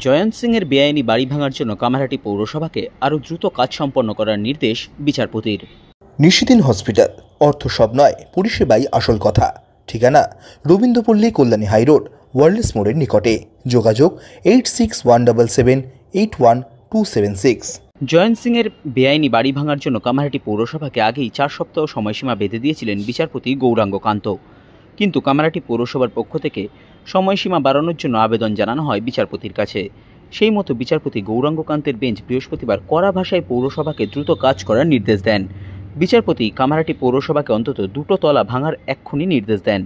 জয়ন্ত সিংয়ের বেআইনি বাড়ি ভাঙার জন্য কামারহাটি পৌরসভাকে আরও দ্রুত কাজ সম্পন্ন করার নির্দেশ বিচারপতির। নিশিদিন হসপিটাল, অর্থ সব নয়, পরিষেবাই আসল কথা। ঠিকানা রবীন্দ্রপল্লী, কল্যাণী হাইরোড, ওয়ার্ল্ডস মোড়ের নিকটে। যোগাযোগ 8617781276। জয়ন্ত সিংয়ের বেআইনি বাড়ি ভাঙার জন্য কামারহাটি পৌরসভাকে আগেই 4 সপ্তাহ সময়সীমা বেঁধে দিয়েছিলেন বিচারপতি গৌরাঙ্গ কান্ত। কিন্তু কামারহাটি পৌরসভার পক্ষ থেকে সময়সীমা বাড়ানোর জন্য আবেদন জানানো হয় বিচারপতির কাছে। সেই মতো বিচারপতি গৌরাঙ্গ কান্তের বেঞ্চ বৃহস্পতিবার কড়া ভাষায় পৌরসভাকে দ্রুত কাজ করার নির্দেশ দেন। বিচারপতি কামারহাটি পৌরসভাকে অন্তত 2টো তলা ভাঙার এক্ষুনি নির্দেশ দেন।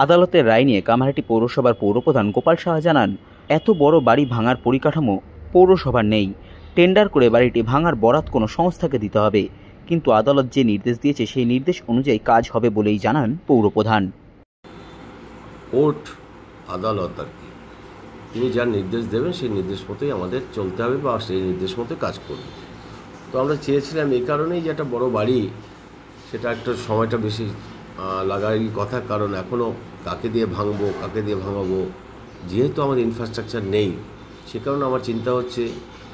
আদালতের রায় নিয়ে কামারহাটি পৌরসভার পৌরপ্রধান গোপাল সাহা জানান, এত বড় বাড়ি ভাঙার পরিকাঠামো পৌরসভার নেই। টেন্ডার করে বাড়িটি ভাঙার বরাত কোনো সংস্থাকে দিতে হবে। কিন্তু আদালত যে নির্দেশ দিয়েছে সেই নির্দেশ অনুযায়ী কাজ হবে বলেই জানান পৌরপ্রধান। কোর্ট আদালত আর কি, তিনি যা নির্দেশ দেবেন সেই নির্দেশ মতোই আমাদের চলতে হবে বা সেই নির্দেশ মতো কাজ করবে। তো আমরা চেয়েছিলাম এই কারণেই যে একটা বড়ো বাড়ি, সেটা একটা সময়টা বেশি লাগারই কথা, কারণ এখনও কাকে দিয়ে ভাঙবো, কাকে দিয়ে ভাঙাবো, যেহেতু আমাদের ইনফ্রাস্ট্রাকচার নেই, সে কারণে আমার চিন্তা হচ্ছে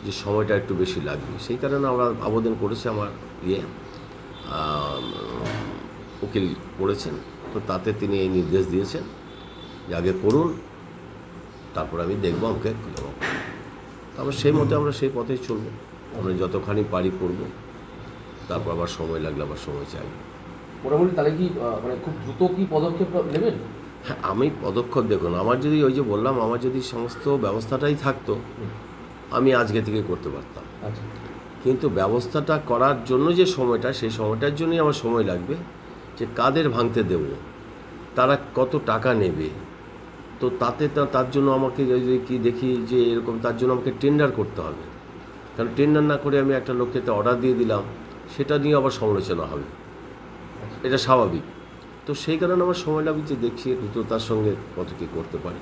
যে সময়টা একটু বেশি লাগবে। সেই কারণে আমরা আবেদন করেছি, আমার উকিল করেছেন, তো তাতে তিনি এই নির্দেশ দিয়েছেন যে আগে করুন, তারপর আমি দেখবো আমাকে খুলব। তারপর সেই মতো আমরা সেই পথেই চলবো। আমরা যতখানি পারি করবো, তারপর আবার সময় লাগলে আবার সময় চাই। মোটামুটি তাহলে কি মানে খুব দ্রুত কি পদক্ষেপ নেবেন? হ্যাঁ, আমি পদক্ষেপ দেখুন, আমার যদি ওই যে বললাম, আমার যদি সমস্ত ব্যবস্থাটাই থাকতো, আমি আজকে থেকে করতে পারতাম। আচ্ছা, কিন্তু ব্যবস্থাটা করার জন্য যে সময়টা, সেই সময়টার জন্যই আমার সময় লাগবে। যে কাদের ভাঙতে দেব, তারা কত টাকা নেবে, তো তার জন্য আমাকে যদি কি দেখি যে এরকম, তার জন্য আমাকে টেন্ডার করতে হবে। কারণ টেন্ডার না করে আমি একটা লোককে অর্ডার দিয়ে দিলাম, সেটা নিয়ে আবার সমালোচনা হবে, এটা স্বাভাবিক। তো সেই কারণে আমার সময় লাগবে যে দেখছি দ্রুততার সঙ্গে কত কী করতে পারি,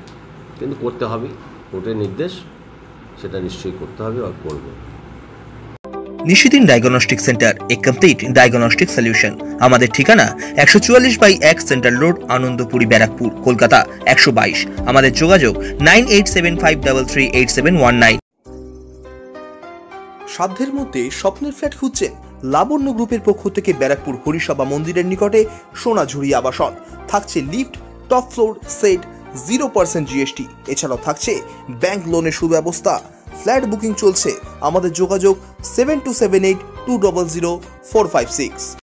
কিন্তু করতে হবে। কোর্টের নির্দেশ, সেটা নিশ্চয়ই করতে হবে আর করব। নিশিদিন ডায়াগনস্টিক সেন্টার, এ কমপ্লিট ডায়াগনস্টিক সলিউশন। আমাদের ঠিকানা 144/1 সেন্ট্রাল রোড, আনন্দপুরি, ব্যারাকপুর, কলকাতা 122। আমাদের যোগাযোগ 9875338719। সাধ্যের মধ্যে স্বপ্নের ফ্ল্যাট খুঁজছেন? লাবণ্য গ্রুপের পক্ষ থেকে ব্যারাকপুর হরিসভা মন্দিরের নিকটে সোনাঝুরি আবাসন। থাকছে lift, top floor, set, 0% GST। এছাড়াও থাকছে ব্যাংক লোনের সুব্যবস্থা। ফ্ল্যাট বুকিং চলছে। আমাদের যোগাযোগ 7278200456।